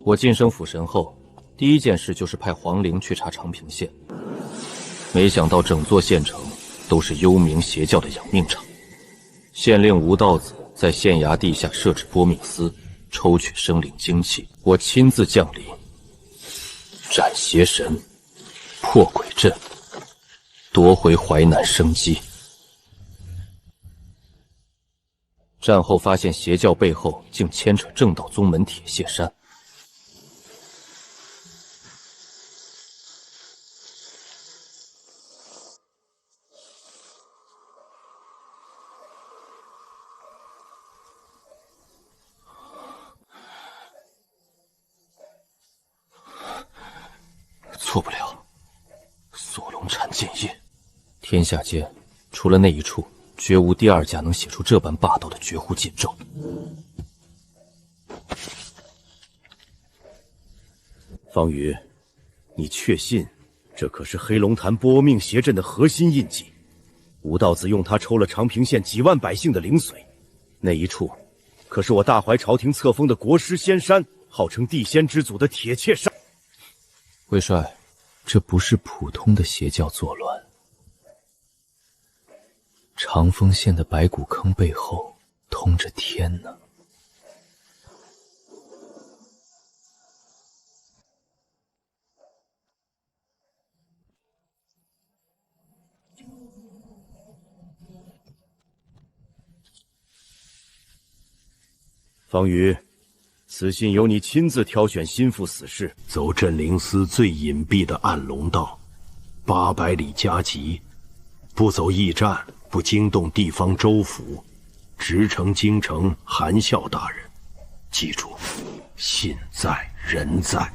我晋升府神后，第一件事就是派皇陵去查长平县。没想到整座县城都是幽冥邪教的养命场。县令吴道子在县衙地下设置播命司，抽取生灵精气。我亲自降临，斩邪神，破鬼阵，夺回淮南生机。战后发现邪教背后竟牵扯正道宗门铁屑山。错不了，锁龙禅剑印。天下间除了那一处，绝无第二家能写出这般霸道的绝户禁咒。方宇，你确信这可是黑龙潭播命邪阵的核心印记？吴道子用它抽了长平县几万百姓的灵髓，那一处可是我大怀朝廷册封的国师仙山，号称地仙之祖的铁切山。魏帅，这不是普通的邪教作乱。长丰县的白骨坑背后通着天呢。方宇，此信由你亲自挑选心腹死士，走镇灵司最隐蔽的暗龙道，800里加急，不走驿站，不惊动地方州府，直呈京城韩孝大人。记住，信在人在。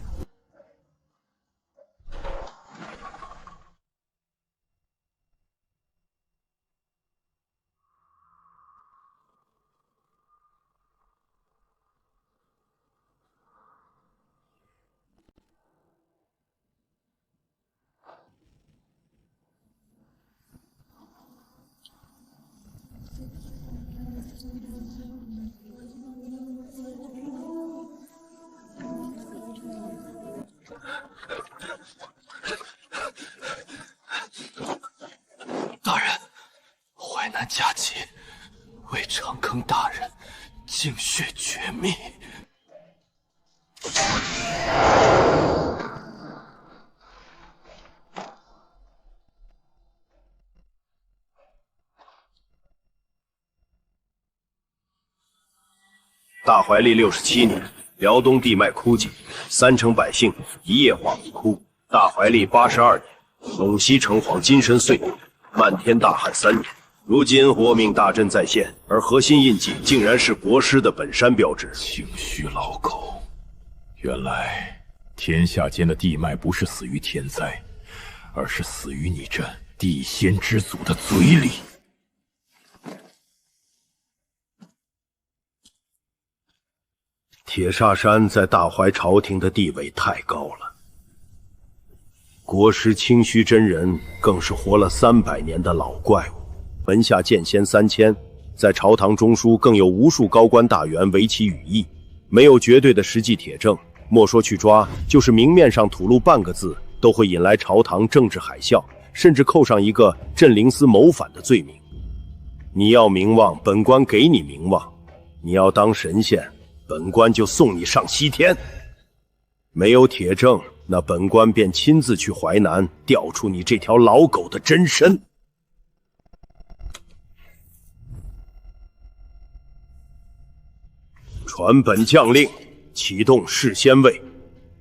大人，淮南加急，为长坑大人净血绝密。大怀历67年，辽东地脉枯竭，3城百姓一夜化为枯。大怀历82年，陇西城隍金身岁月，漫天大旱3年。如今活命大阵再现，而核心印记竟然是国师的本山标志。清虚老狗，原来天下间的地脉不是死于天灾，而是死于你这地仙之祖的嘴里。铁砂山在大怀朝廷的地位太高了，国师清虚真人更是活了300年的老怪物，门下剑仙3000，在朝堂中枢更有无数高官大员为其羽翼，没有绝对的实际铁证，莫说去抓，就是明面上吐露半个字，都会引来朝堂政治海啸，甚至扣上一个镇灵司谋反的罪名。你要名望，本官给你名望；你要当神仙，本官就送你上西天。没有铁证，那本官便亲自去淮南调出你这条老狗的真身。传本将令，启动释仙位，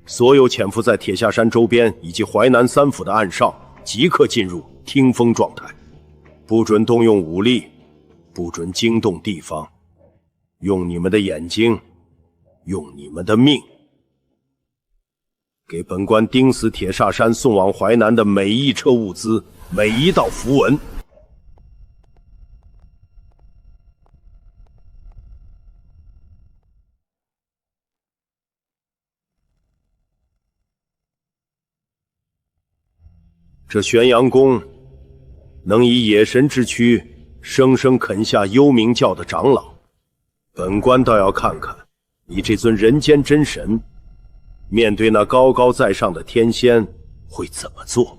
所有潜伏在铁下山周边以及淮南3府的暗哨，即刻进入听风状态，不准动用武力，不准惊动地方，用你们的眼睛，用你们的命，给本官盯死铁砂山送往淮南的每一车物资，每一道符文。这玄阳宫能以野神之躯生生啃下幽冥教的长老，本官倒要看看你这尊人间真神面对那高高在上的天仙，会怎么做？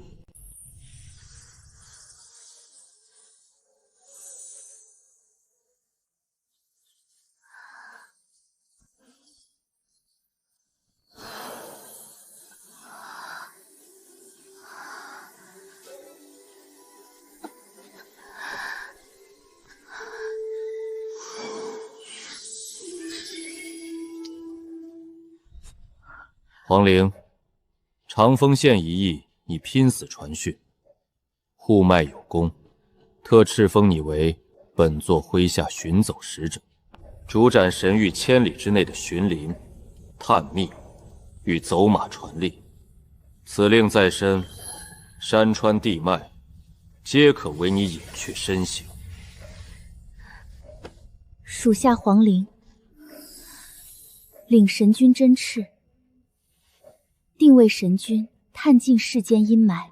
黄陵，长丰县一役，你拼死传讯，护脉有功，特敕封你为本座麾下寻走使者，主斩神域千里之内的寻灵、探秘与走马传令。此令在身，山川地脉皆可为你隐去身形。属下黄陵，领神君真敕，定为神君探尽世间阴霾。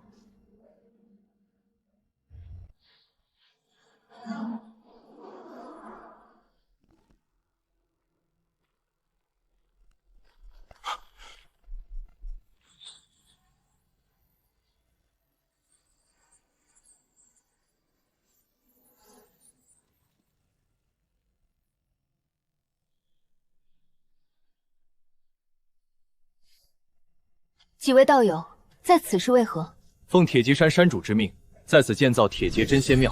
几位道友，在此是为何？奉铁骑山山主之命，在此建造铁劫真仙庙。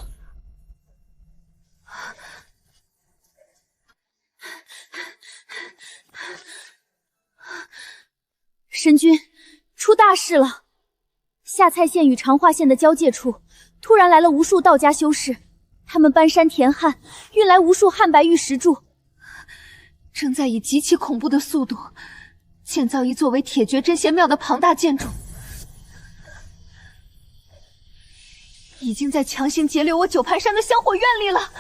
神君，出大事了！下蔡县与长化县的交界处，突然来了无数道家修士，他们搬山填汉，运来无数汉白玉石柱，正在以极其恐怖的速度建造一座为铁绝真仙庙的庞大建筑，已经在强行截留我九盘山的香火愿力了。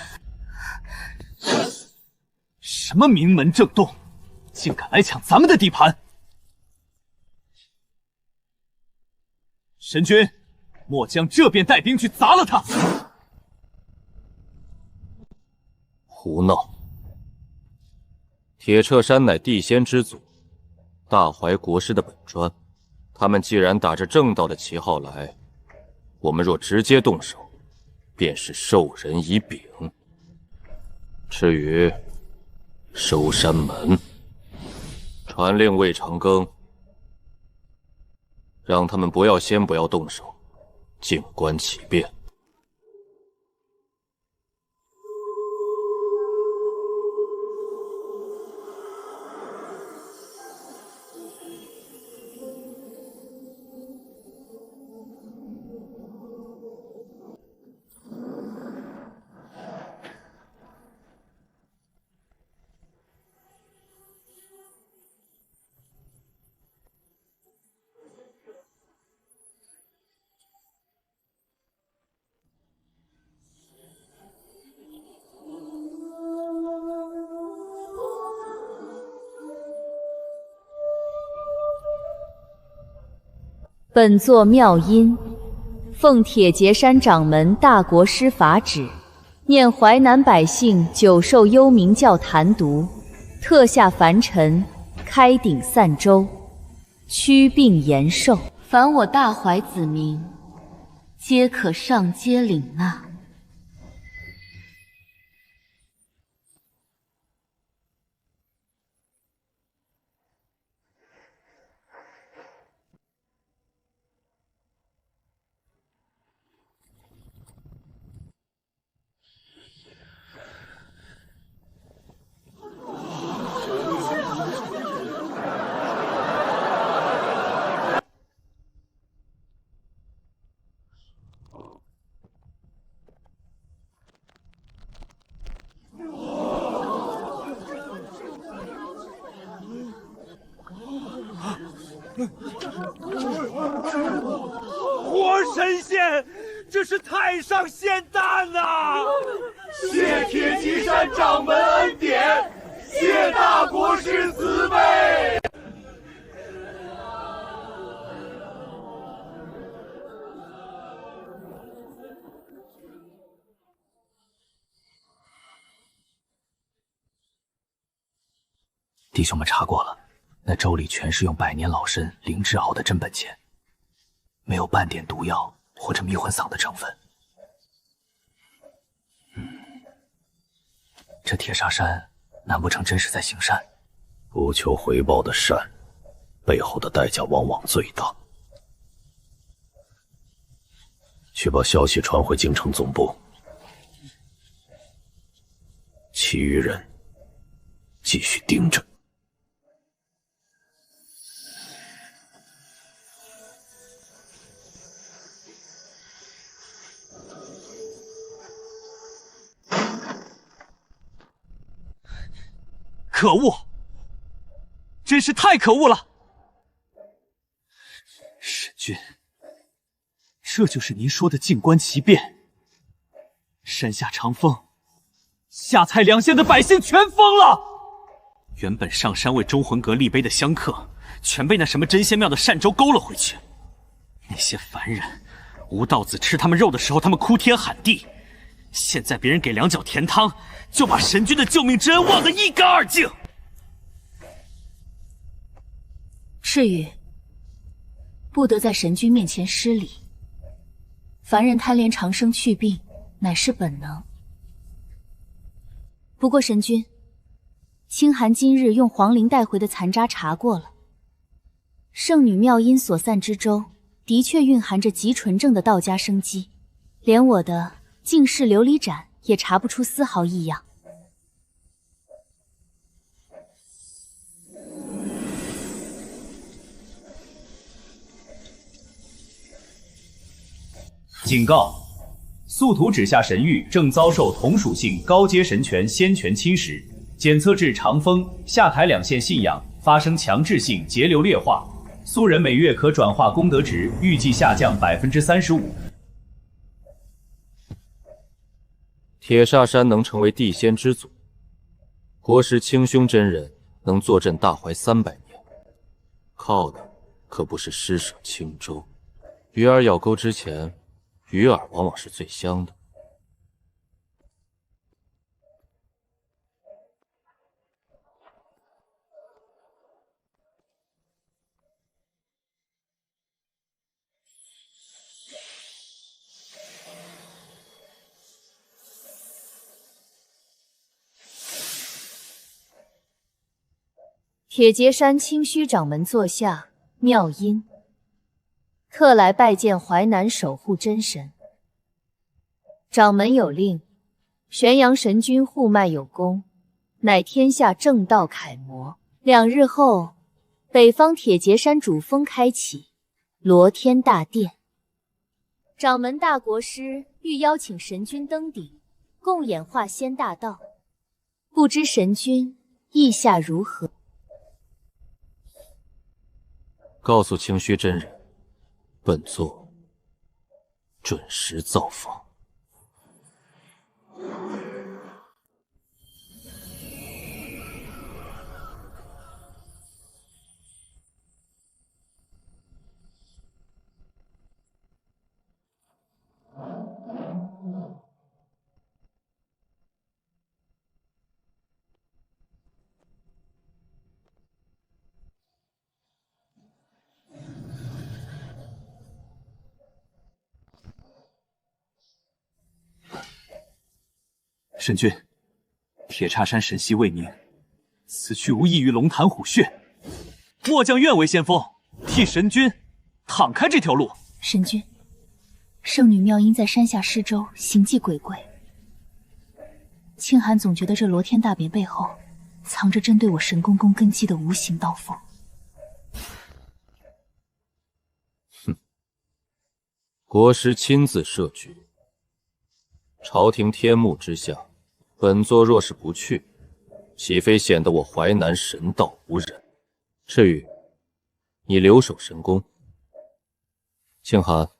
什么名门正洞，竟敢来抢咱们的地盘！神君，莫将这边带兵去砸了他！胡闹！铁彻山乃地仙之祖，大怀国师的本专，他们既然打着正道的旗号来，我们若直接动手，便是授人以柄。至于收山门，传令魏长庚，让他们不要动手，静观其变。本座妙音，奉铁劫山掌门大国师法旨，念淮南百姓久受幽冥教痰毒，特下凡尘，开鼎散舟，驱病延寿。凡我大淮子民，皆可上街领纳。活神仙，这是太上仙诞呐！谢铁骑山掌门恩典，谢大国师慈悲。弟兄们查过了，那粥里全是用百年老参灵制熬的真本钱，没有半点毒药或者迷魂嗓的成分。这铁砂山难不成真是在行善？不求回报的善，背后的代价往往最大。去把消息传回京城总部，其余人继续盯着。可恶！真是太可恶了！沈君，这就是您说的静观其变。山下长风、下蔡两县的百姓全疯了。原本上山为忠魂阁立碑的香客，全被那什么真仙庙的善州勾了回去。那些凡人，吴道子吃他们肉的时候，他们哭天喊地。现在别人给两脚甜汤，就把神君的救命之恩忘得一干二净。赤羽，不得在神君面前失礼。凡人贪恋长生去病，乃是本能。不过神君，清寒今日用皇陵带回的残渣查过了，圣女妙音所散之粥，的确蕴含着极纯正的道家生机，连我的净室琉璃盏也查不出丝毫异样。警告：速图指下神域正遭受同属性高阶神权仙权侵蚀，检测至长风、下台两县信仰发生强制性节流劣化，素人每月可转化功德值预计下降35%。铁砂山能成为地仙之祖，国师清凶真人能坐镇大怀300年，靠的可不是施舍清粥。鱼饵咬钩之前，鱼饵往往是最香的。铁碣山清虚掌门座下，妙音特来拜见淮南守护真神。掌门有令，玄阳神君护脉有功，乃天下正道楷模。2日后，北方铁碣山主峰开启，罗天大殿。掌门大国师欲邀请神君登顶，共演化仙大道，不知神君意下如何？告诉清虚真人，本座准时造访。神君，铁叉山神息未宁，此去无异于龙潭虎穴。末将愿为先锋，替神君敞开这条路。神君，圣女妙音在山下施粥，行迹鬼怪。清寒总觉得这罗天大匾背后藏着针对我神功宫根基的无形刀锋。哼，国师亲自设局，朝廷天幕之下，本座若是不去，岂非显得我淮南神道无人？赤羽，你留守神宫。清寒，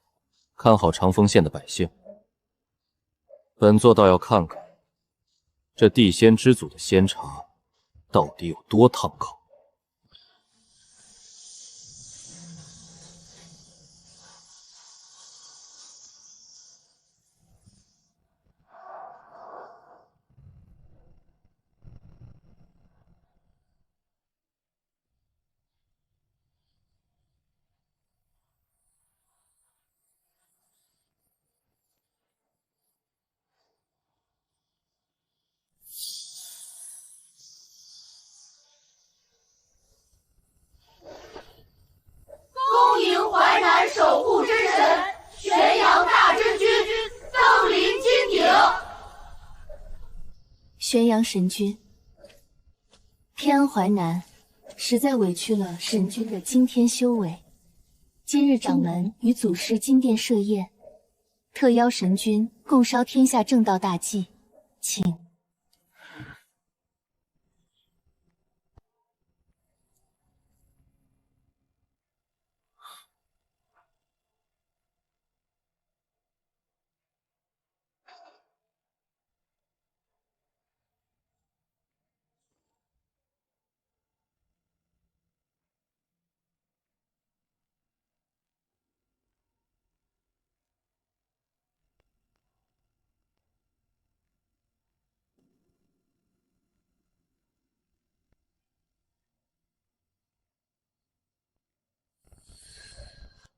看好长丰县的百姓。本座倒要看看，这地仙之祖的仙茶到底有多烫口。玄阳神君，天安淮南，实在委屈了神君的惊天修为。今日掌门与祖师金殿设宴，特邀神君共烧天下正道大祭，请。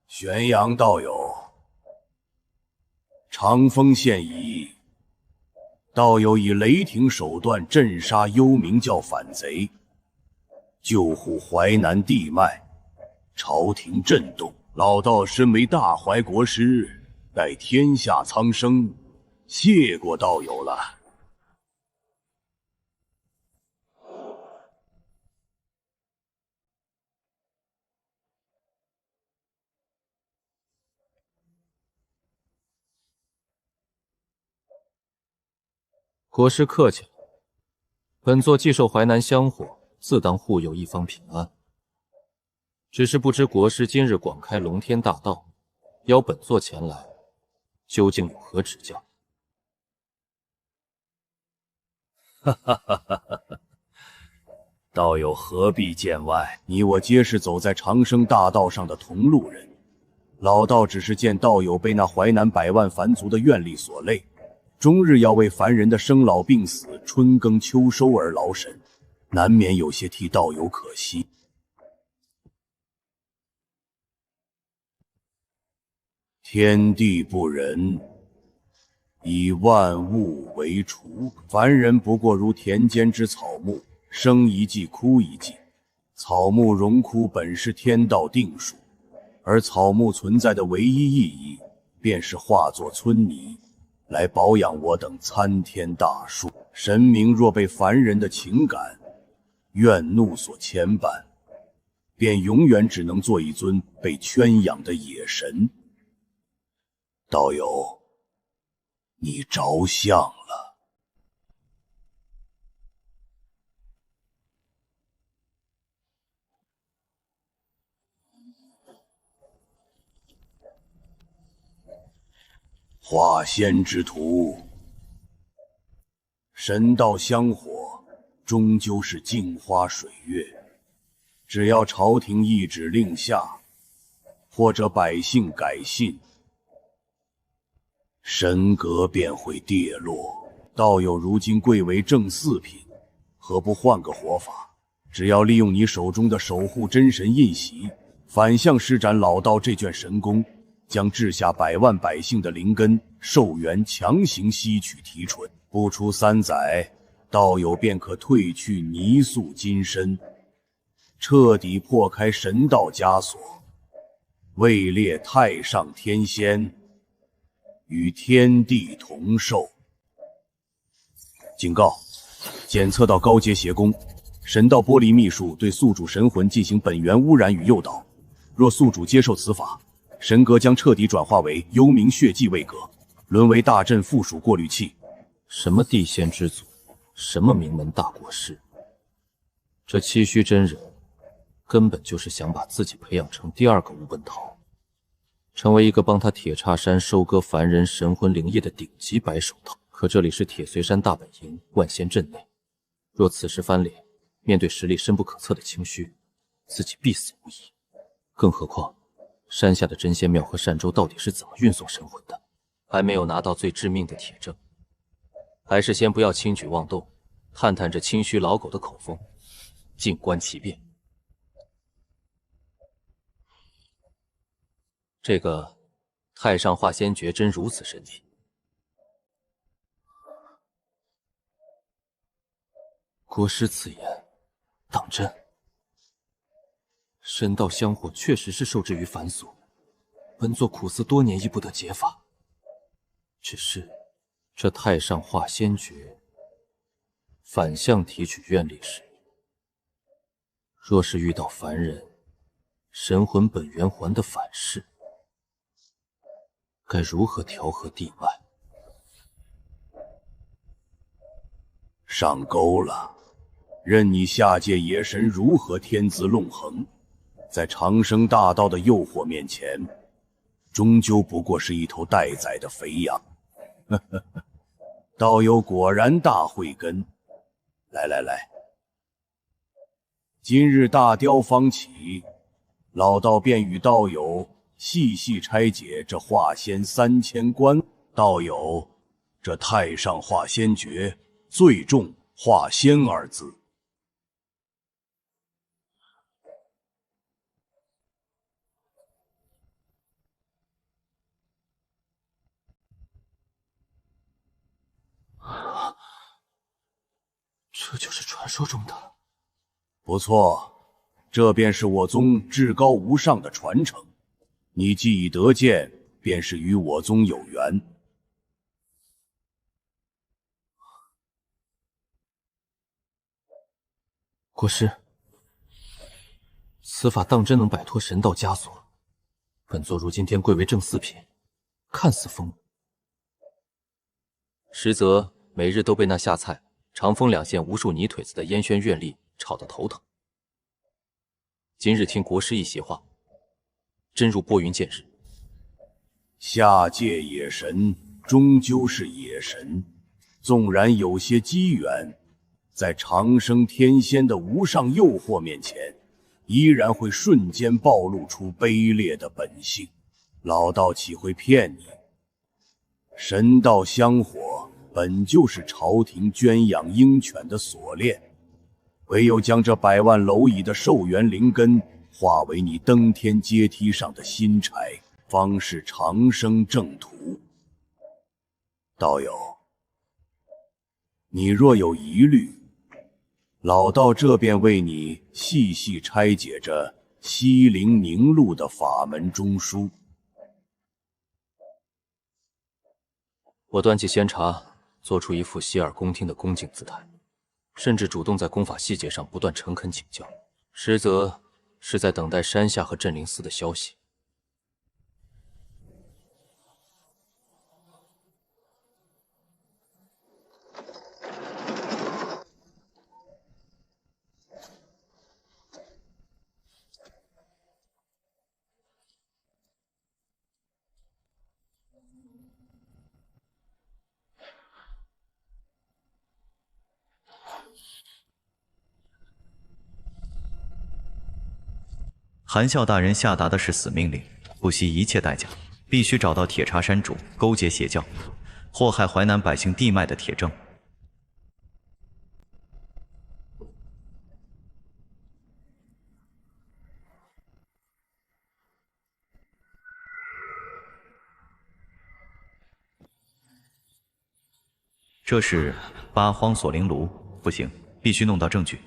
玄阳道友，长丰县已役，道友以雷霆手段镇杀幽冥教反贼，救护淮南地脉，朝廷震动。老道身为大淮国师，代天下苍生，谢过道友了。国师客气了，本座既受淮南香火，自当护佑一方平安。只是不知国师今日广开龙天大道，邀本座前来，究竟有何指教？哈哈哈哈哈！道友何必见外？你我皆是走在长生大道上的同路人。老道只是见道友被那淮南百万凡族的愿力所累，终日要为凡人的生老病死、春耕秋收而劳神，难免有些替道友可惜。天地不仁，以万物为刍。凡人不过如田间之草木，生一季，枯一季。草木荣枯本是天道定数，而草木存在的唯一意义，便是化作村泥，来保养我等参天大树。神明若被凡人的情感、怨怒所牵绊，便永远只能做一尊被圈养的野神。道友，你着相了。化仙之途，神道香火终究是镜花水月，只要朝廷一指令下，或者百姓改信，神格便会跌落。道友如今贵为正四品，何不换个活法？只要利用你手中的守护真神印玺，反向施展老道这卷神功，将治下百万百姓的灵根寿元强行吸取提纯，不出3载，道友便可褪去泥塑金身，彻底破开神道枷锁，位列太上天仙，与天地同寿。警告：检测到高阶邪功，神道剥离秘术对宿主神魂进行本源污染与诱导。若宿主接受此法，神格将彻底转化为幽冥血迹位格，沦为大阵附属过滤器。什么地仙之祖，什么名门大国师，这七虚真人根本就是想把自己培养成第二个吴本桃，成为一个帮他铁叉山收割凡人神魂灵液的顶级白手套。可这里是铁髓山大本营万仙阵内，若此时翻脸，面对实力深不可测的清虚，自己必死无疑。更何况山下的真仙庙和善州到底是怎么运送神魂的？还没有拿到最致命的铁证，还是先不要轻举妄动，探探这清虚老狗的口风，静观其变。这个太上化仙诀真如此神奇？国师此言当真？神道香火确实是受制于凡俗，本座苦思多年亦不得解法。只是这太上化仙诀反向提取愿力时，若是遇到凡人神魂本源环的反噬，该如何调和地脉？上钩了，任你下界野神如何天资弄横，在长生大道的诱惑面前，终究不过是一头待宰的肥羊。道友果然大慧根。来，今日大雕方起，老道便与道友细细拆解这化仙3000关。道友，这太上化仙诀最重化仙2字。这就是传说中的。不错，这便是我宗至高无上的传承。你既已得见，便是与我宗有缘。国师，此法当真能摆脱神道枷锁？本座如今天贵为正4品，看似丰，实则每日都被那下菜长风2县无数泥腿子的烟轩愿力吵得头疼。今日听国师一席话，真如拨云见日。下界野神终究是野神，纵然有些机缘，在长生天仙的无上诱惑面前，依然会瞬间暴露出卑劣的本性。老道岂会骗你？神道香火本就是朝廷圈养鹰犬的锁链，唯有将这100万蝼蚁的寿元灵根化为你登天阶梯上的新柴，方是长生正途。道友，你若有疑虑，老道这便为你细细拆解这西陵凝露的法门中枢。我端起仙茶，做出一副洗耳恭听的恭敬姿态，甚至主动在功法细节上不断诚恳请教，实则是在等待山下和镇灵司的消息。韩啸大人下达的是死命令，不惜一切代价，必须找到铁叉山主勾结邪教，祸害淮南百姓地脉的铁证。这是八荒锁灵炉，不行，必须弄到证据。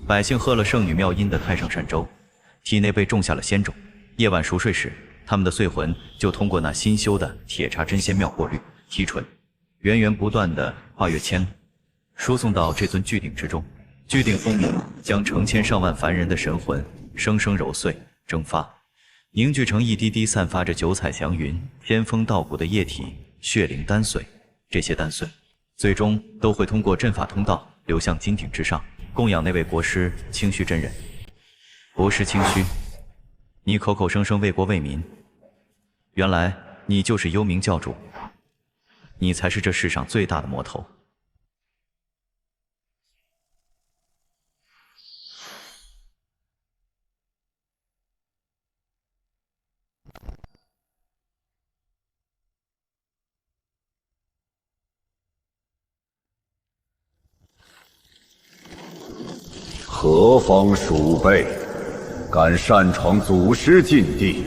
百姓喝了圣女妙音的太上山粥，体内被种下了仙种。夜晚熟睡时，他们的碎魂就通过那新修的铁叉真仙妙过滤提纯，源源不断地跨越千里，输送到这尊巨鼎之中。巨鼎风母将成千上万凡人的神魂生生揉碎蒸发，凝聚成一滴滴散发着九彩祥云、仙风道骨的液体血灵丹髓。这些丹髓最终都会通过阵法通道流向金鼎之上，供养那位国师清虚真人。国师清虚，你口口声声为国为民，原来你就是幽冥教主，你才是这世上最大的魔头。何方鼠辈，敢擅闯祖师禁地？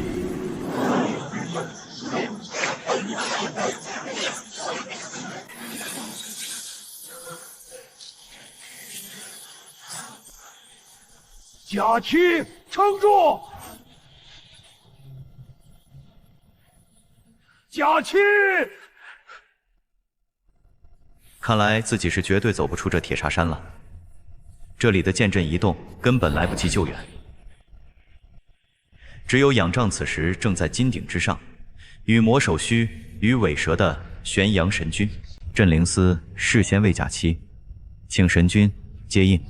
假期撑住！贾七，看来自己是绝对走不出这铁砂山了。这里的剑阵移动根本来不及救援。只有仰仗此时正在金顶之上，与魔首须与尾蛇的玄阳神君。镇灵司事先为贾七，请神君接应。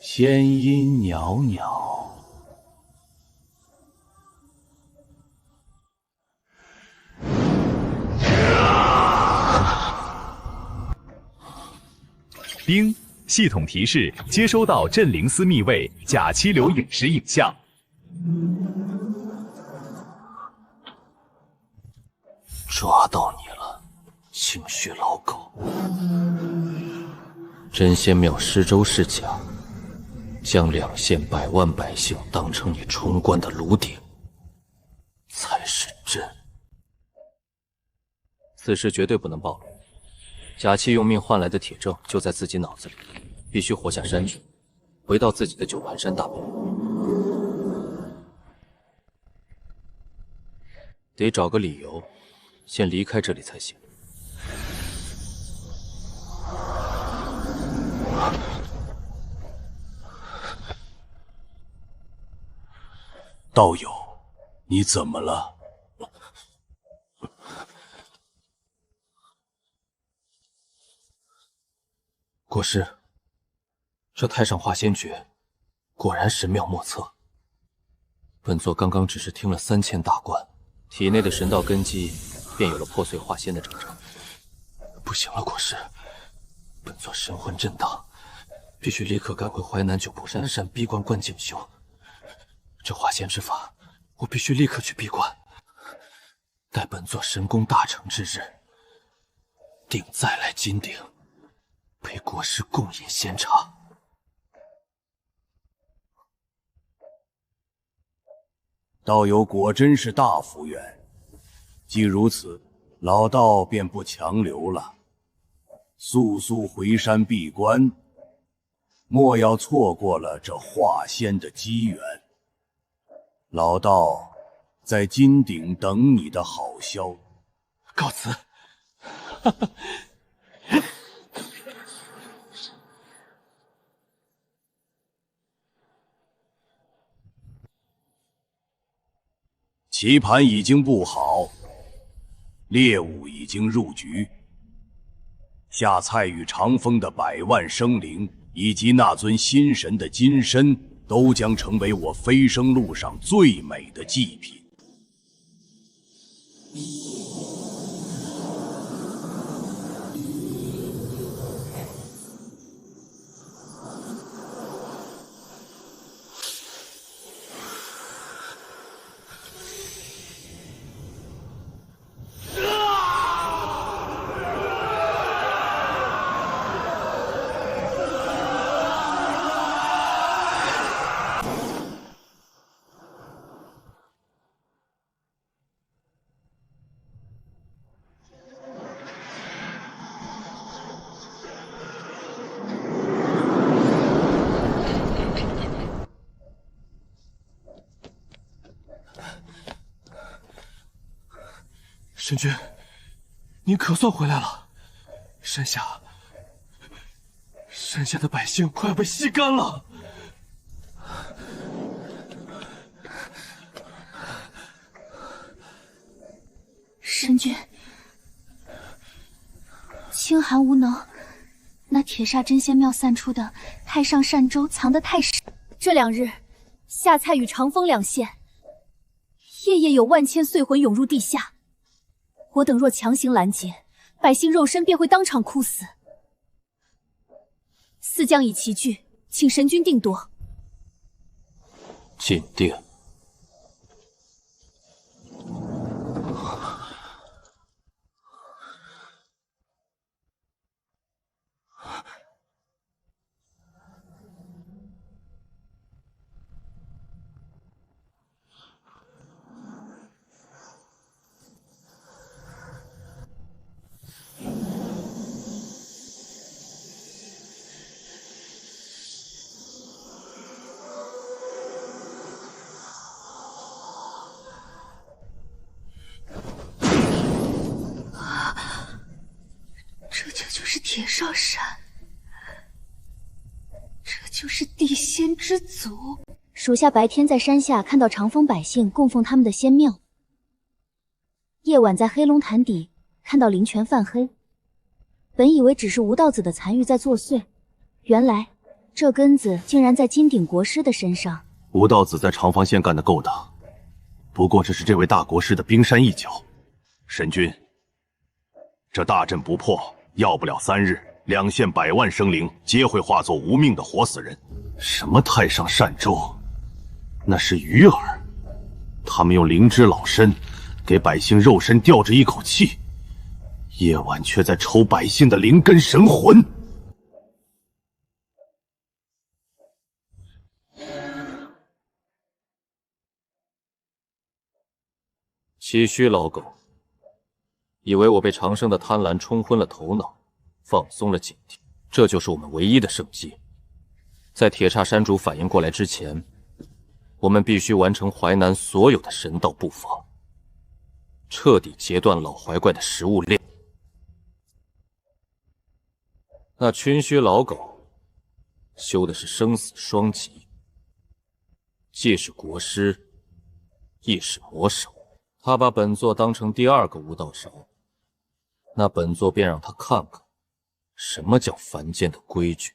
仙音袅袅，冰系统提示：接收到镇灵司密卫贾七留影时影像。抓到你了，清虚老狗！真仙庙施粥是假，将两县百万百姓当成你冲冠的炉鼎，才是真。此事绝对不能暴露。贾七用命换来的铁证就在自己脑子里，必须活下山去，回到自己的九盘山大本营。得找个理由，先离开这里才行。道友，你怎么了？国师，这太上化仙诀果然神妙莫测。本座刚刚只是听了3000大关，体内的神道根基便有了破碎化仙的征兆。不行了，国师，本座神魂震荡，必须立刻赶回淮南九瀑山闭关观静修。这化仙之法，我必须立刻去闭关。待本座神功大成之日，定再来金鼎，陪国师共饮仙茶。道友果真是大福缘，既如此，老道便不强留了，速速回山闭关，莫要错过了这化仙的机缘。老道在金鼎等你的好消。告辞。棋盘已经布好，猎物已经入局。下菜与长风的百万生灵，以及那尊心神的金身，都将成为我飞升路上最美的祭品。神君，您可算回来了。山下的百姓快要被吸干了。神君，清寒无能，那铁砂真仙庙散出的太上善粥藏得太深。这2日，下蔡与长风2县，夜夜有万千碎魂涌入地下。我等若强行拦截，百姓肉身便会当场枯死。四将已齐聚，请神君定夺。禁定。就是铁哨山，这就是地仙之族。属下白天在山下看到长风百姓供奉他们的仙庙，夜晚在黑龙潭底看到灵泉泛黑。本以为只是吴道子的残余在作祟，原来这根子竟然在金鼎国师的身上。吴道子在长房县干得够大，不过这是这位大国师的冰山一角。神君，这大阵不破，要不了3日，两县100万生灵皆会化作无命的活死人。什么太上善州，那是鱼饵，他们用灵芝老参给百姓肉身吊着一口气，夜晚却在抽百姓的灵根神魂。唏嘘老狗，以为我被长生的贪婪冲昏了头脑，放松了警惕。这就是我们唯一的生机。在铁叉山主反应过来之前，我们必须完成淮南所有的神道步伐，彻底截断老怀怪的食物链。那群虚老狗修的是生死双极，既是国师，亦是魔手。他把本座当成第2个无道手，那本座便让他看看什么叫凡间的规矩。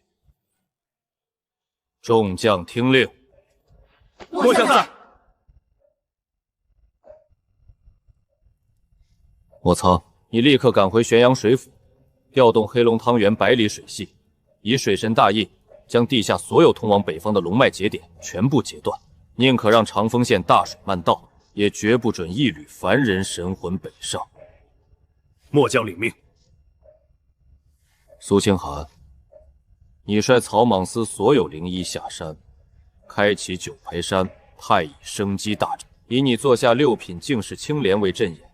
众将听令，末将在。莫苍，你立刻赶回玄阳水府，调动黑龙汤源100里水系，以水神大印将地下所有通往北方的龙脉节点全部截断，宁可让长丰县大水漫道，也绝不准一缕凡人神魂北上。末将领命。苏清寒，你率草莽司所有灵医下山，开启九排山太乙生机大阵，以你座下6品净世青莲为阵眼，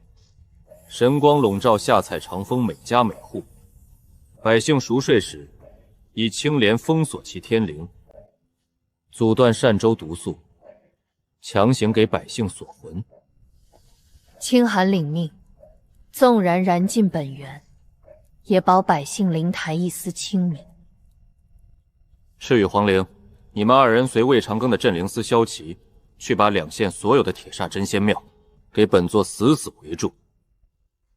神光笼罩下蔡长风每家每户。百姓熟睡时，以青莲封锁其天灵，阻断善州毒素，强行给百姓锁魂。清寒领命，纵然燃尽本源，也保百姓灵台一丝清明。赤羽黄陵，你们2人随魏长庚的镇灵司萧齐，去把2县所有的铁煞真仙庙给本座死死围住，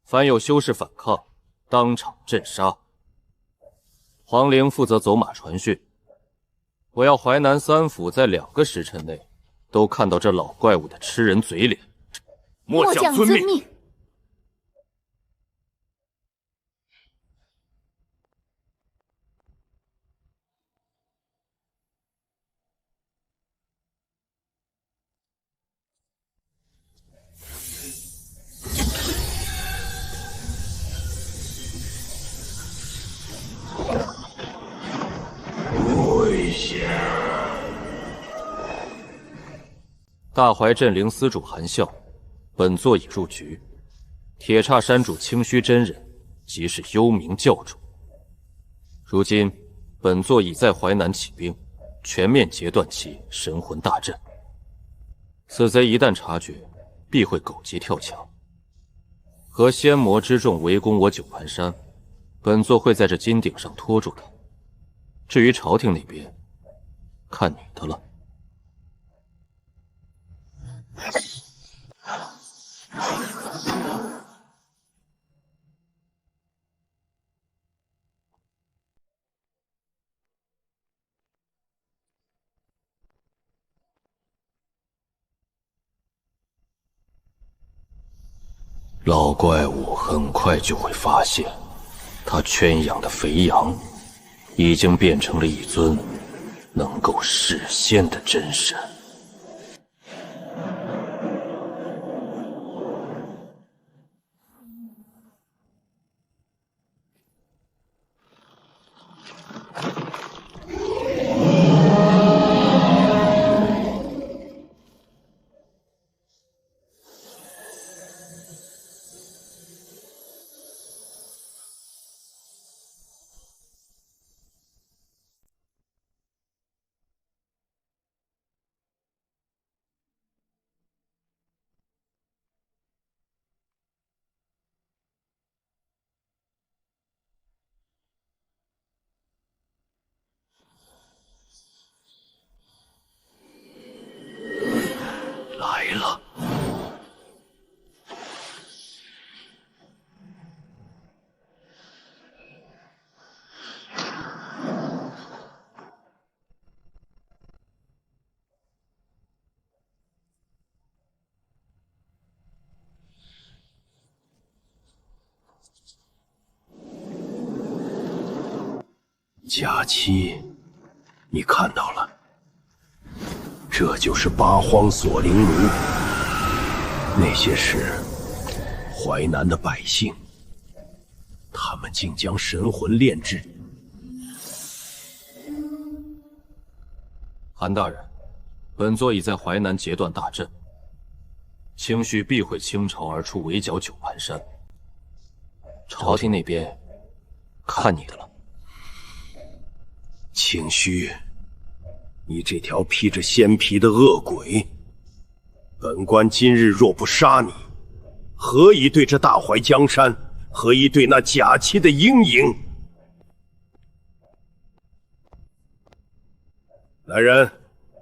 凡有修士反抗，当场镇杀。黄陵负责走马传讯，我要淮南3府在2个时辰内都看到这老怪物的吃人嘴脸。末将遵命。危险！大怀镇灵司主韩啸，本座已入局。铁叉山主清虚真人，即是幽冥教主。如今本座已在淮南起兵，全面截断其神魂大阵。此贼一旦察觉，必会狗急跳墙，和仙魔之众围攻我九盘山。本座会在这金顶上拖住他。至于朝廷那边，看你的了。老怪物很快就会发现，他圈养的肥羊已经变成了一尊能够弑仙的真神。假期，你看到了，这就是八荒锁灵炉。那些是淮南的百姓，他们竟将神魂炼制。韩大人，本座已在淮南截断大阵，清虚必会倾巢而出，围剿九盘山。朝廷那边，看你的了。清虚，你这条披着鲜皮的恶鬼，本官今日若不杀你，何以对这大淮江山，何以对那假期的阴影？来人，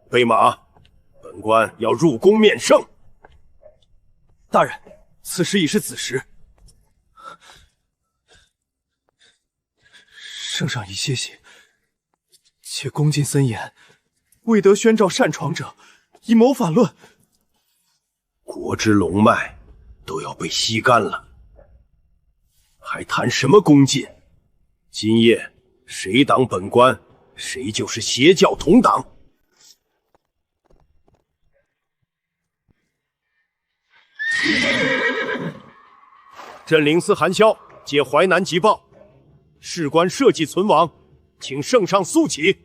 备马，本官要入宫面圣。大人，此时已是子时，圣上已歇息。且恭敬森严，未得宣召擅闯者，以谋反论。国之龙脉都要被吸干了，还谈什么恭敬？今夜谁挡本官，谁就是邪教同党。镇灵司韩萧接淮南急报，事关社稷存亡，请圣上速起。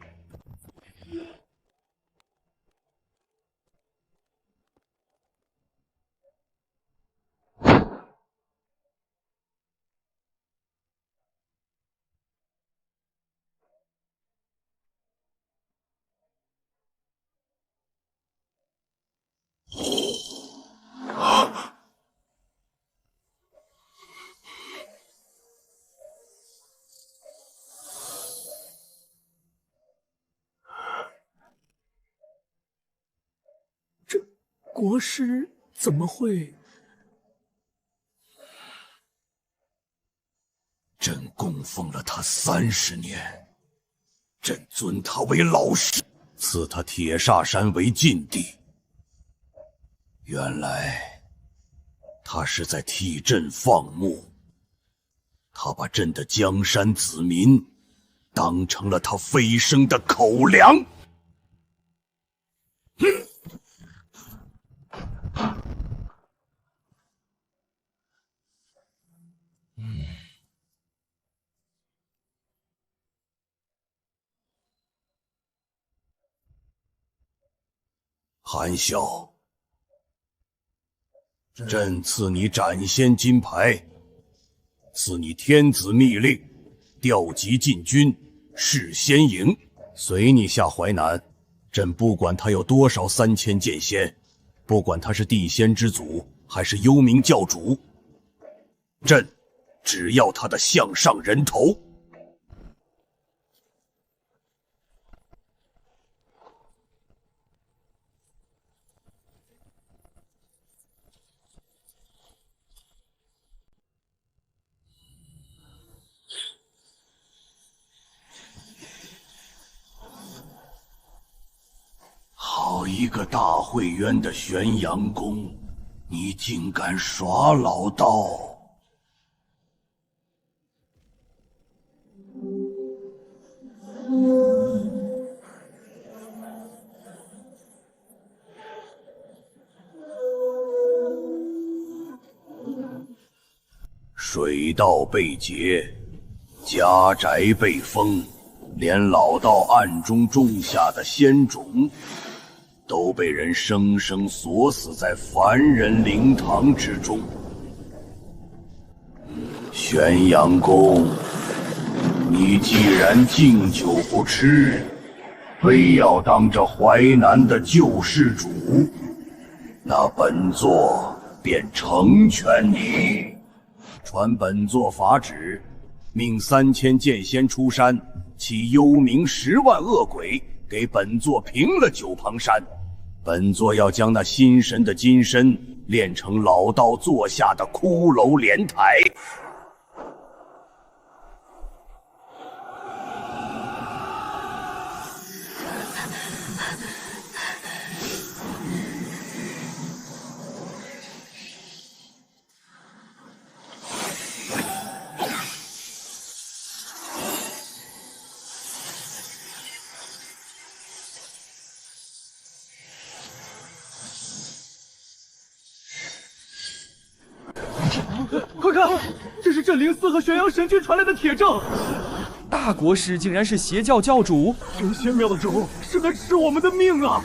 国师怎么会？朕供奉了他30年，朕尊他为老师，赐他铁砂山为禁地。原来他是在替朕放牧，他把朕的江山子民当成了他飞升的口粮。韩萧，朕赐你斩仙金牌，赐你天子密令，调集禁军，释仙营，随你下淮南。朕不管他有多少3000剑仙，不管他是地仙之祖还是幽冥教主，朕只要他的项上人头。好一个大会渊的玄阳宫，你竟敢耍老道！水道被截，家宅被封，连老道暗中种下的仙种都被人生生锁死在凡人灵堂之中。玄阳公，你既然敬酒不吃，非要当这淮南的救世主，那本座便成全你。传本座法旨，命3000剑仙出山，起幽冥10万恶鬼，给本座平了九盘山。本座要将那心神的金身炼成老道坐下的骷髅莲台。灵寺和玄阳神君传来的铁证。大国师竟然是邪教教主，真仙庙的主是在吃我们的命啊！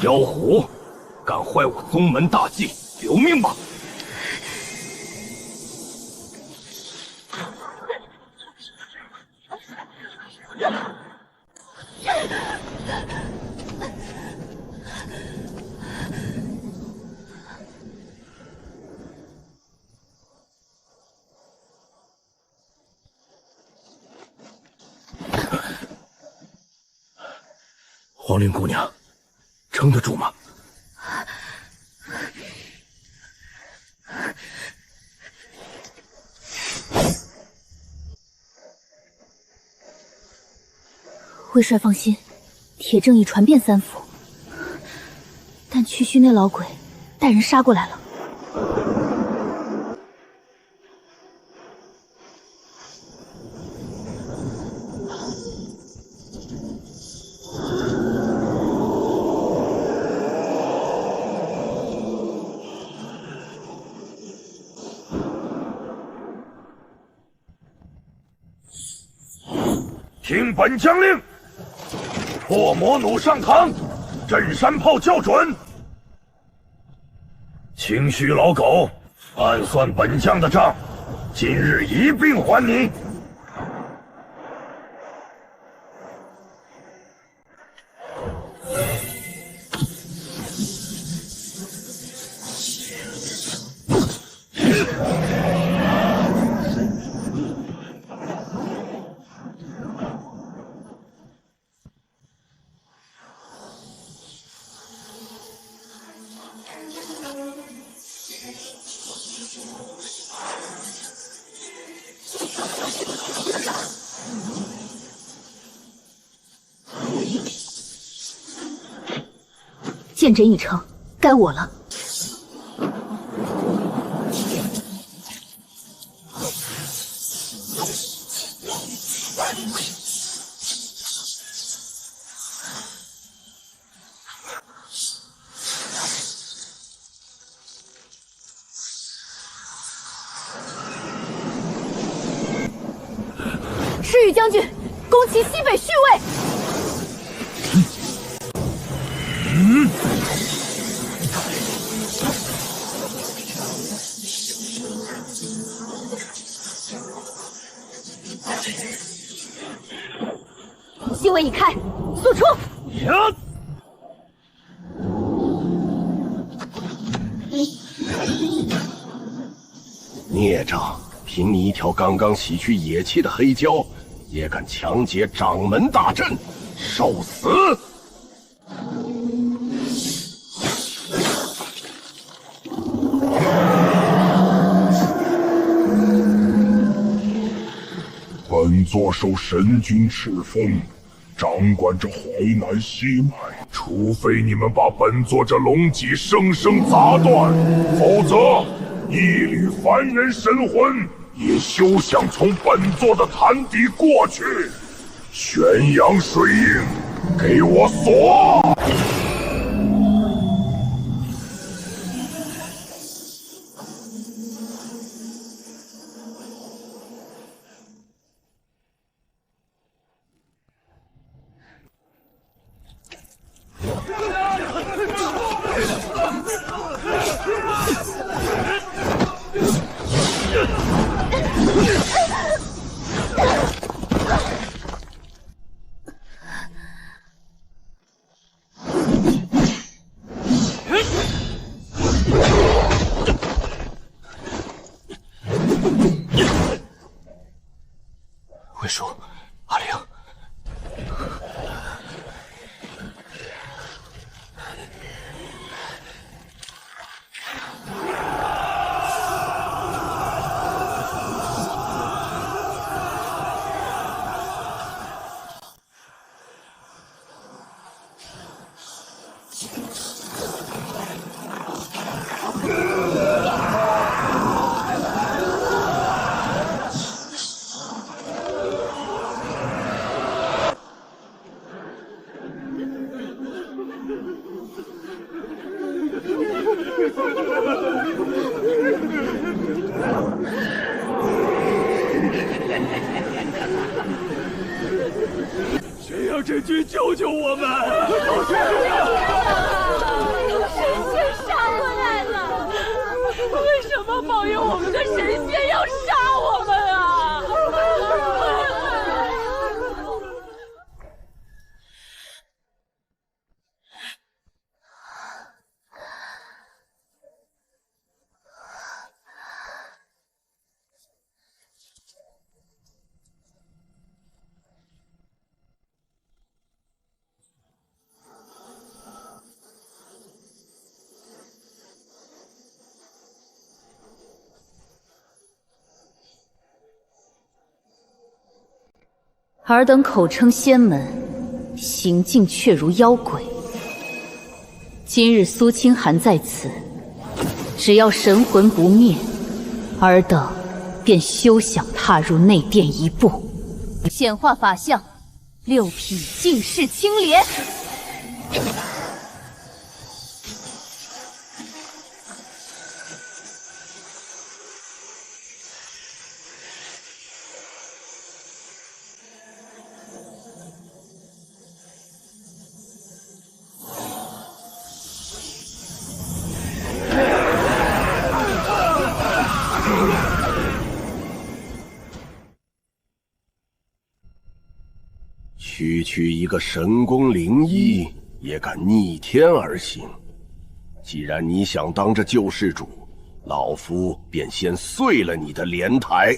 妖狐，敢坏我宗门大计，留命吧！黄灵姑娘，撑得住吗？魏帅放心，铁证已传遍三府，但区区那老鬼带人杀过来了。听本将令，破魔弩上膛，镇山炮校准。清虚老狗，暗算本将的账，今日一并还你。见真已成，该我了。赤羽将军，攻其西北续卫。西卫已开，速出！孽障！凭你一条刚刚洗去野气的黑蛟，也敢强劫掌门大阵，受死！本座受神君敕封，掌管着淮南西脉，除非你们把本座这龙脊生生砸断，否则一缕凡人神魂也休想从本座的坛底过去。玄阳水印，给我锁！玄阳真君，救救我们！神仙杀回来了，为什么保佑我们的神仙要杀我们啊？尔等口称仙门，行径却如妖鬼。今日苏清寒在此，只要神魂不灭，尔等便休想踏入内殿一步。显化法相，6匹尽是青莲。区一个神功灵医，也敢逆天而行。既然你想当这救世主，老夫便先碎了你的莲台。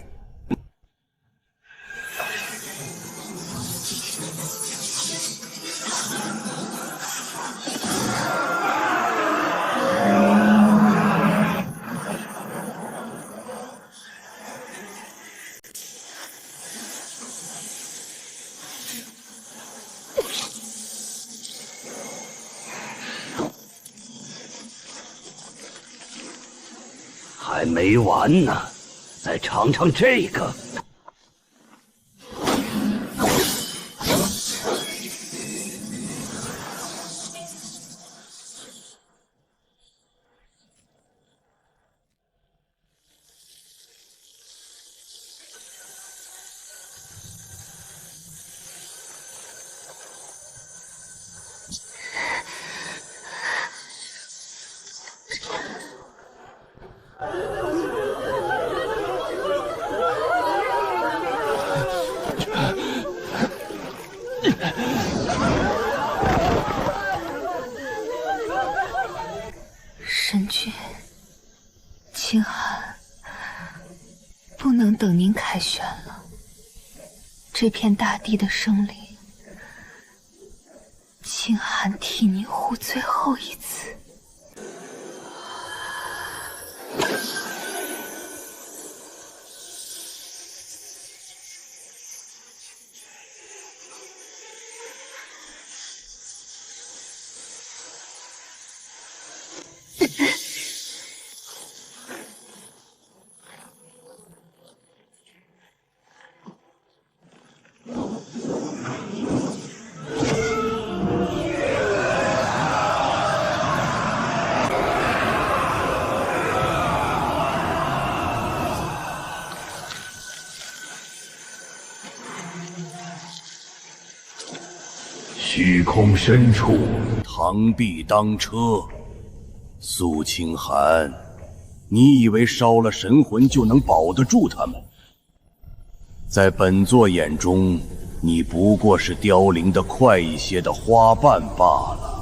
还没完呢，再尝尝这个。神君，清寒，不能等您凯旋了。这片大地的生灵，清寒替您护最后一次。虚空深处，螳臂当车。苏清寒，你以为烧了神魂就能保得住他们？在本座眼中，你不过是凋零的快一些的花瓣罢了。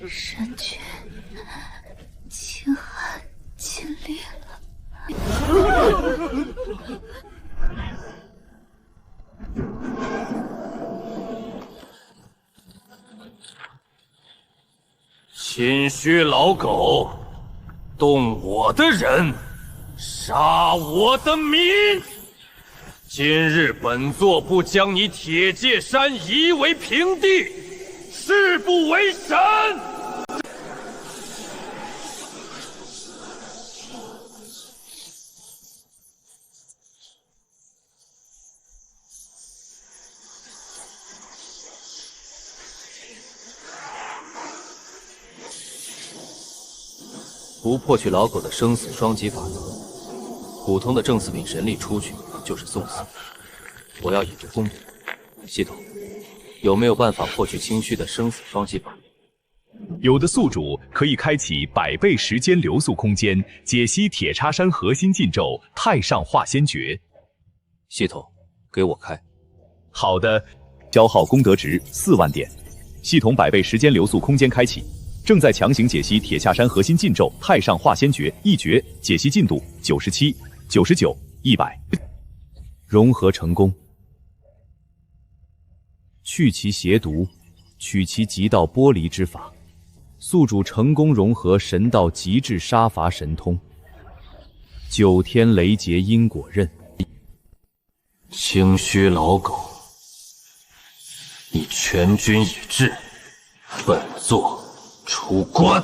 神君，清寒尽力了。心虚老狗，动我的人，杀我的民！今日本座不将你铁界山夷为平地，誓不为神！不破去老狗的生死双极法则，普通的正四品神力出去就是送死。我要以之公平。系统，有没有办法破去清虚的生死双极法？有的宿主可以开启100倍时间流速空间，解析铁叉山核心禁咒太上化仙诀。系统，给我开。好的，消耗功德值4万点。系统100倍时间流速空间开启。正在强行解析铁下山核心禁咒太上化仙诀一诀，解析进度97、99、100，融合成功。去其邪毒，取其极道剥离之法，宿主成功融合神道极致杀伐神通，9天雷劫因果刃。清虚老狗，你全军已至，本座出关。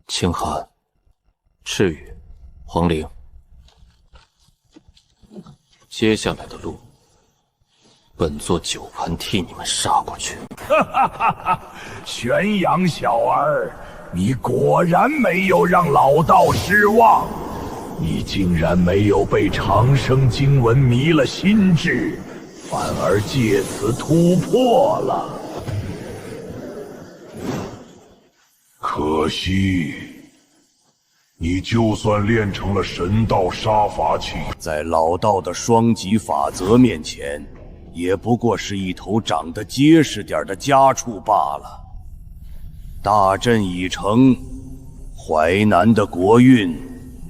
清寒、赤羽、黄陵，接下来的路，本座9盘替你们杀过去。哈哈哈哈！玄阳小儿，你果然没有让老道失望，你竟然没有被长生经文迷了心智，反而借此突破了。可惜，你就算练成了神道杀伐器，在老道的双极法则面前，也不过是一头长得结实点的家畜罢了。大阵已成，淮南的国运，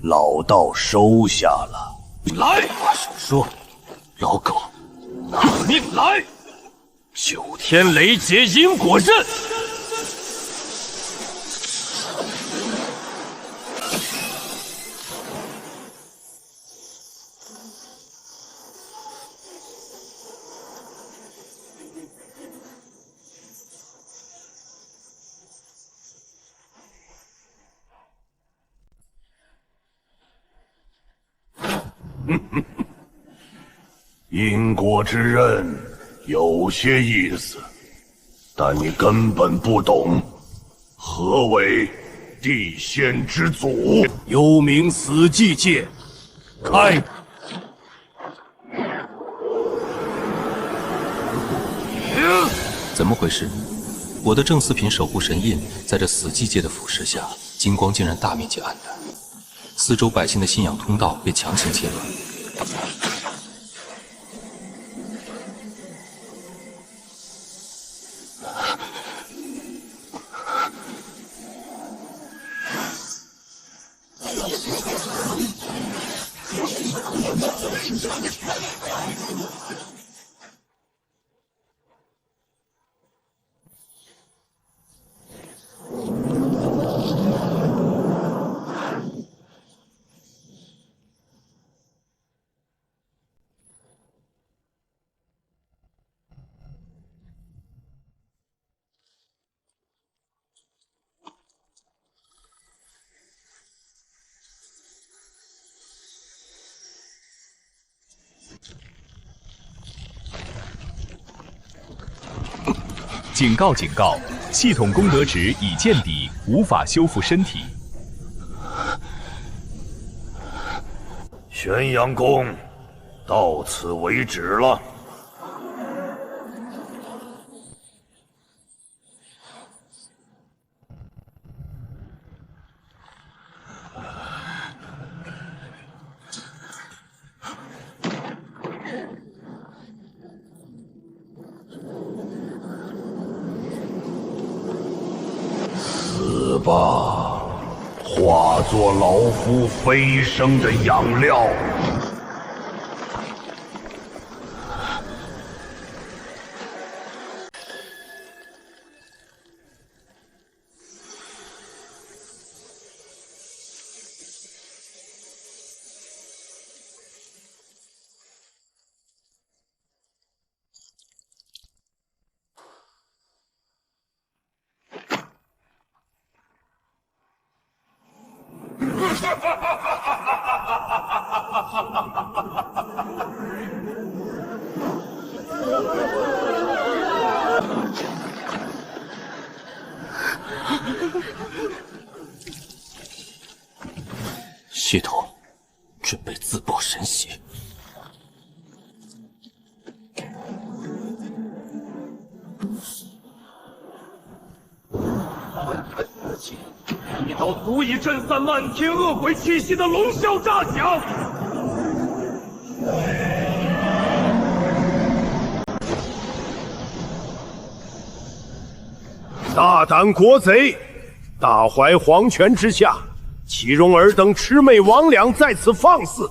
老道收下了。来，话少说，老狗，拿命来！9天雷劫因果刃。因果之刃有些意思，但你根本不懂何为地仙之祖。幽冥死寂界，开！怎么回事？我的正四品守护神印在这死寂界的腐蚀下，金光竟然大面积暗淡，四周百姓的信仰通道被强行切断。警告！警告！系统功德值已见底，无法修复身体。玄阳宫，到此为止了。死吧，化作老夫飞升的养料。系统准备自爆神血。一刀足以震散漫天恶鬼气息的龙啸炸响。大胆国贼，大怀皇权之下，岂容尔等魑魅魍魉在此放肆！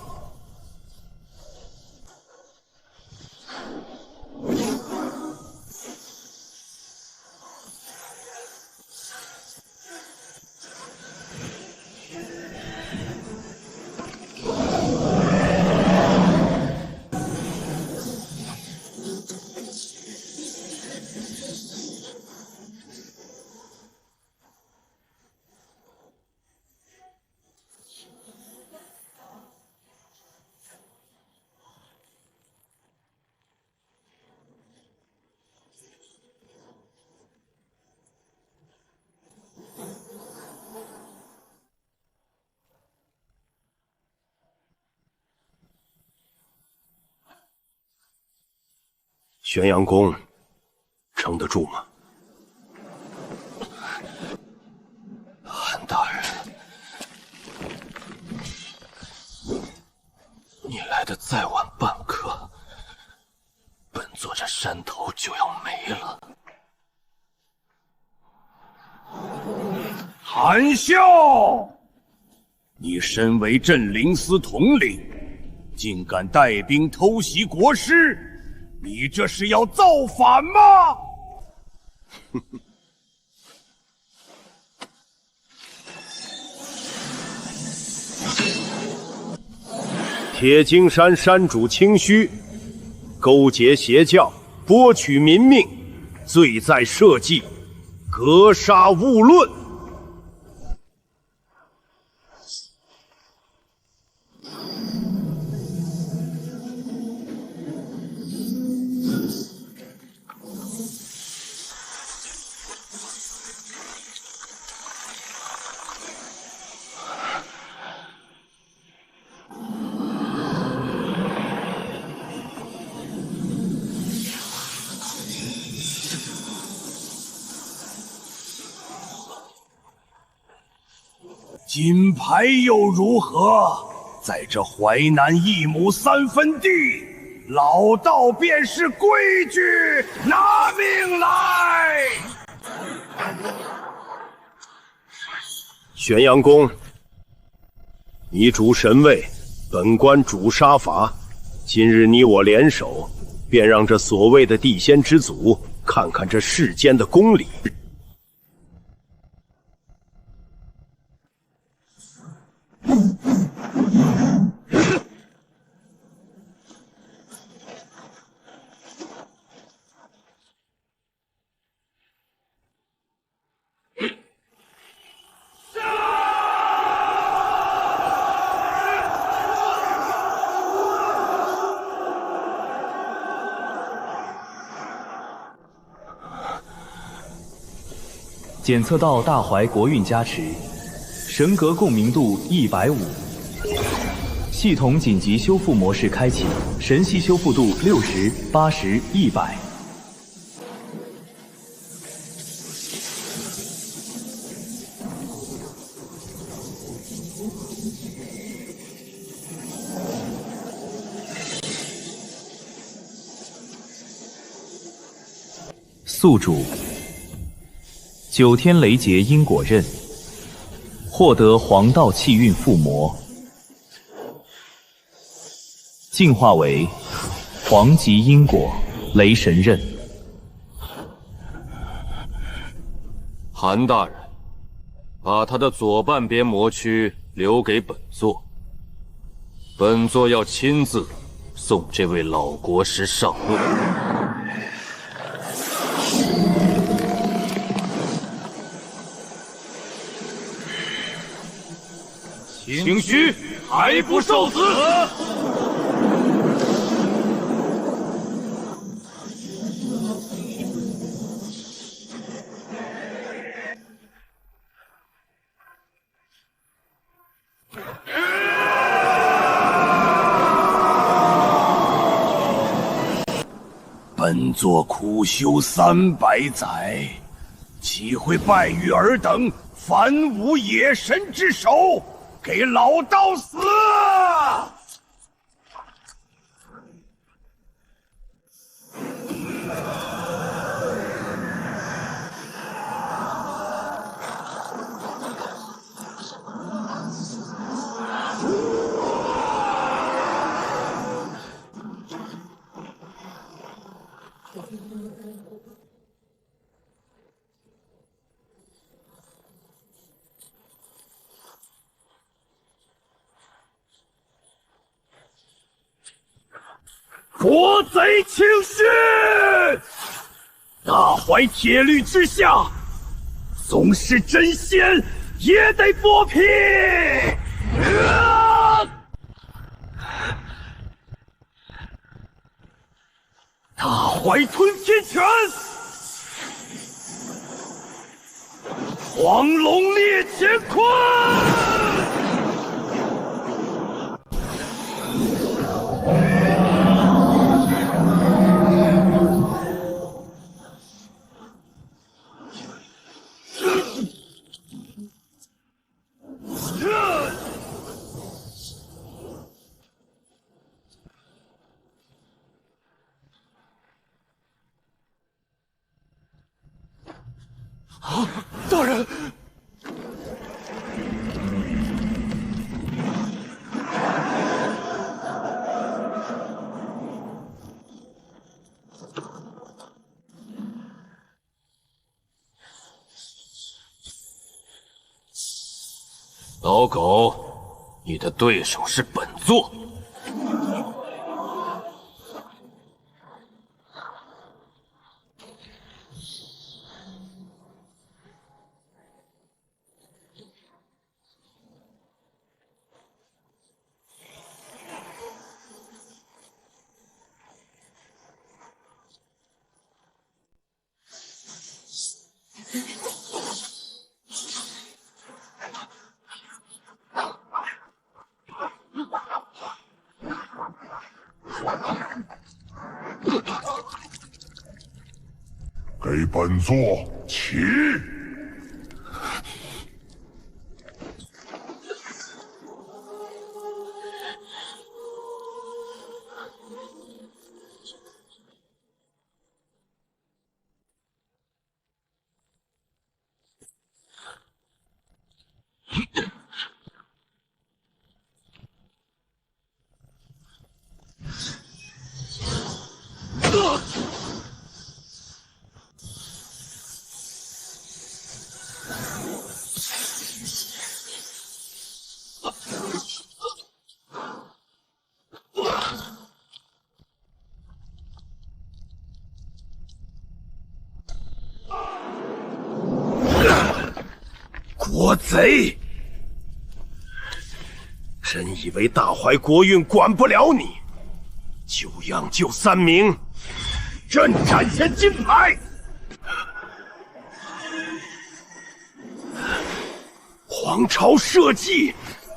玄阳宫撑得住吗？韩大人，你来的再晚半刻，本座这山头就要没了。韩笑，你身为镇灵司统领，竟敢带兵偷袭国师！你这是要造反吗？铁金山山主清虚，勾结邪教，剥取民命，罪在社稷，格杀勿论。金牌又如何？在这淮南1亩3分地，老道便是规矩，拿命来！玄阳宫，你主神位，本官主杀伐。今日你我联手，便让这所谓的地仙之祖看看这世间的公理。检测到大怀国运加持，神格共鸣度150，系统紧急修复模式开启，神系修复度60、80、100。宿主9天雷劫因果刃，获得黄道气运附魔，进化为黄极因果雷神刃。韩大人，把他的左半边魔躯留给本座，本座要亲自送这位老国师上路。清虚还不受死！本座苦修300载，岂会败于尔等反武野神之手？给老道死！国贼清虚，大怀铁律之下，纵是真仙也得剥皮！大怀吞天拳，黄龙裂乾坤！大人，老狗，你的对手是本座。给本座起！国贼！真以为大怀国运管不了你？9样就3名，朕展现金牌！皇朝社稷，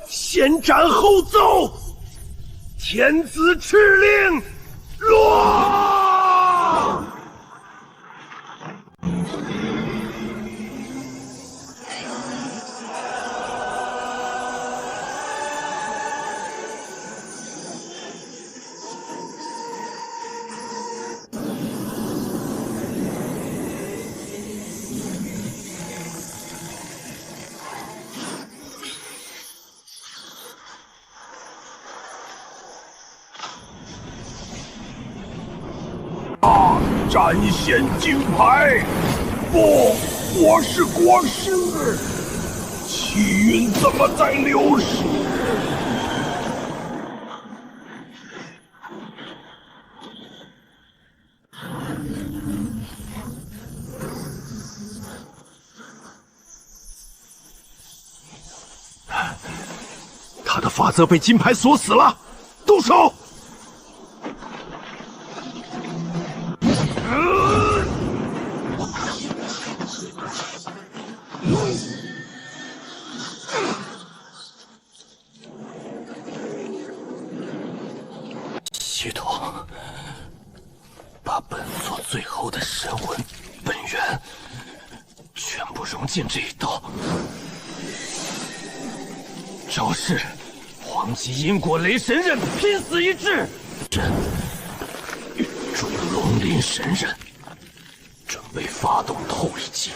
先斩后奏。天子敕令，落。展现金牌！不，我是国师，气运怎么在流失？他的法则被金牌锁死了，动手！系统，把本座最后的神魂本源全部融进这一刀。招式：黄极因果雷神刃，拼死一致。朕运出龙鳞神刃，准备发动后一击。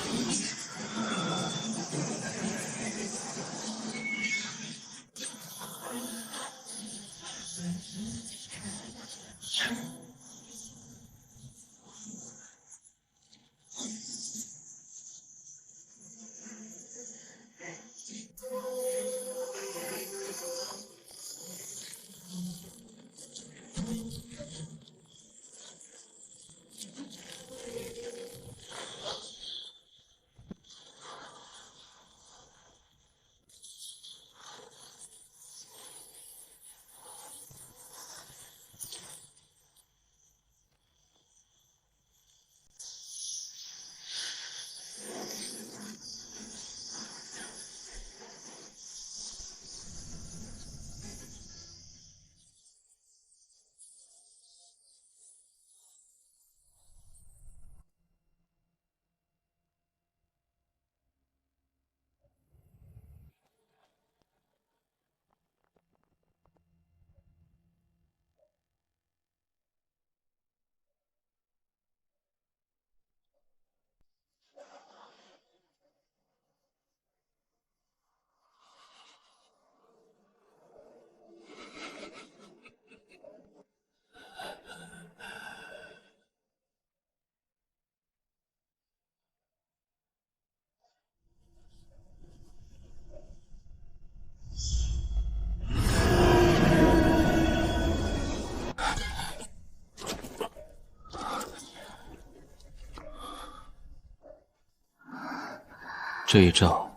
这一仗，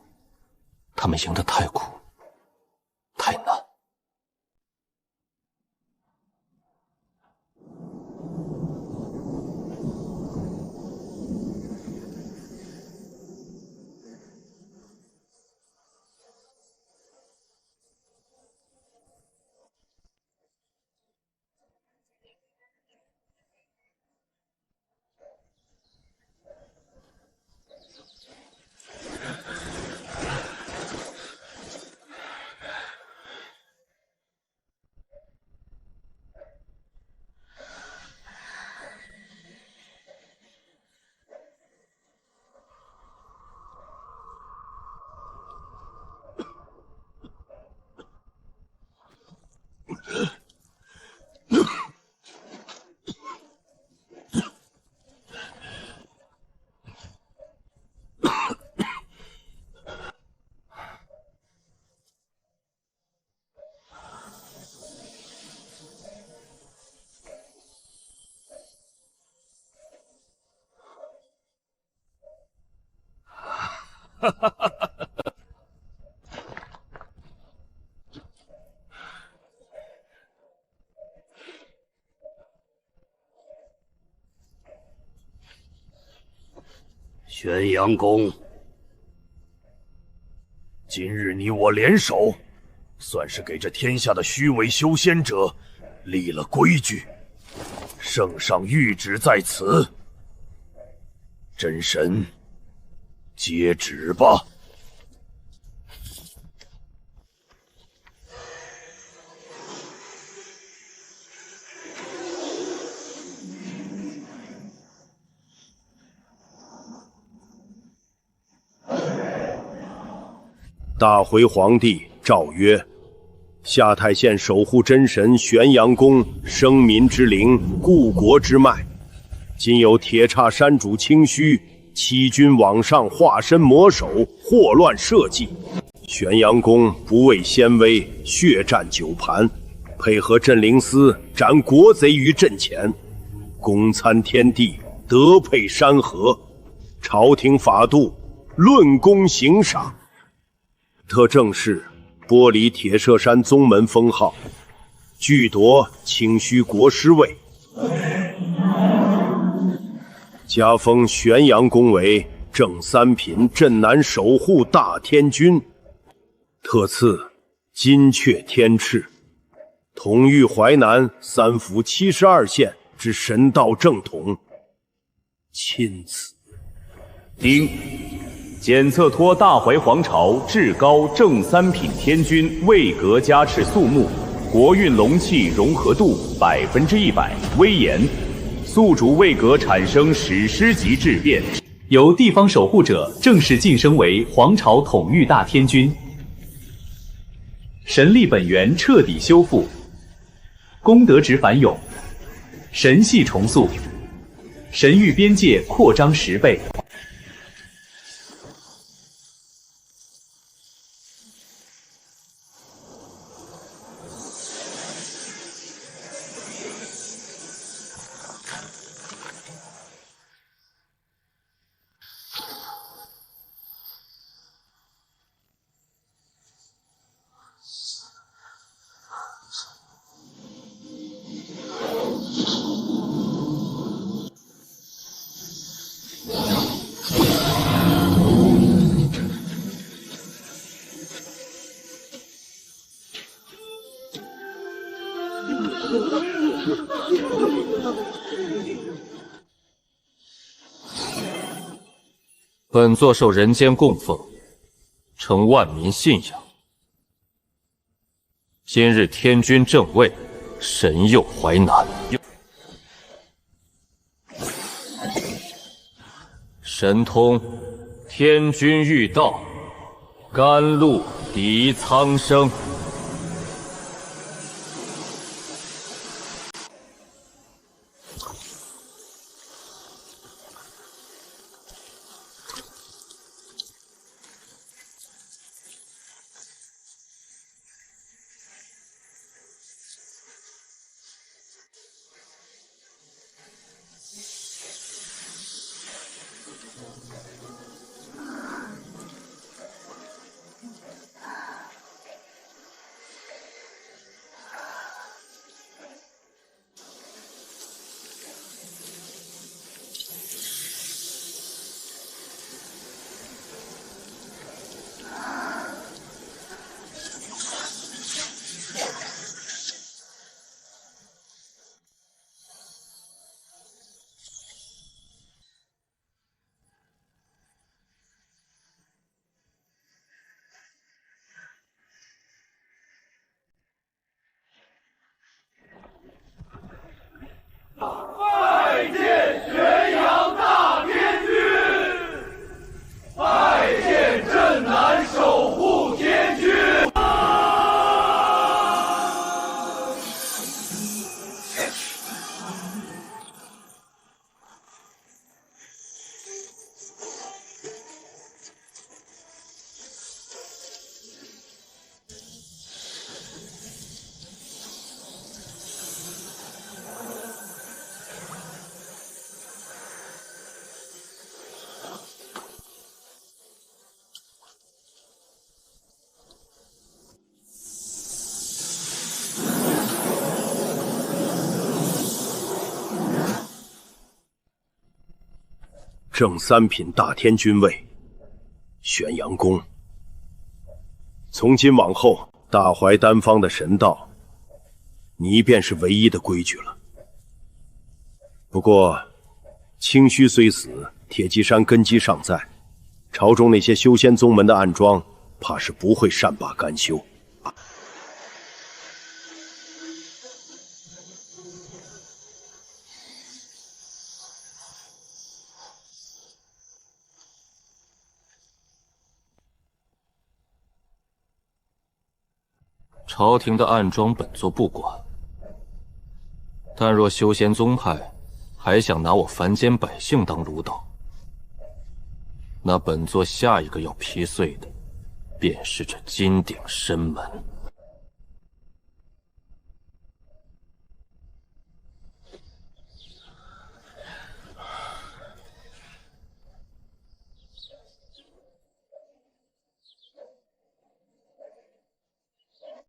他们赢得太苦，太难。哈哈哈哈！宣阳公，今日你我联手，算是给这天下的虚伪修仙者立了规矩。圣上谕旨在此，真神，接旨吧。大回皇帝诏曰：下太县守护真神玄阳宫生民之灵，固国之脉。今有铁叉山主清虚欺君罔上，化身魔首，祸乱社稷。玄阳宫不畏先威，血战九盘，配合镇灵司斩国贼于阵前，公参天地，德配山河。朝廷法度，论功行赏。特正式剥离铁舍山宗门封号，拒夺清虚国师位，加封玄阳宫为正三品镇南守护大天君，特赐金阙天翅，统御淮南3府72县之神道正统。钦此。丁，检测托大怀皇朝至高正三品天君位格加持肃穆，国运龙气融合度100%，威严。宿主位格产生史诗级质变，由地方守护者正式晋升为皇朝统御大天君。神力本源彻底修复，功德值繁涌，神系重塑，神域边界扩张10倍。本座受人间供奉，承万民信仰。今日天君正位，神佑淮南。神通天君御道，甘露涤苍生。拜见玄阳大天君，拜见镇南守护天君。正三品大天君位，玄阳宫从今往后，大淮丹方的神道，你便是唯一的规矩了。不过，清虚虽死，铁骑山根基尚在，朝中那些修仙宗门的暗桩，怕是不会善罢甘休。朝廷的暗桩本座不管，但若修仙宗派还想拿我凡间百姓当炉岛，那本座下一个要劈碎的，便是这金鼎深门。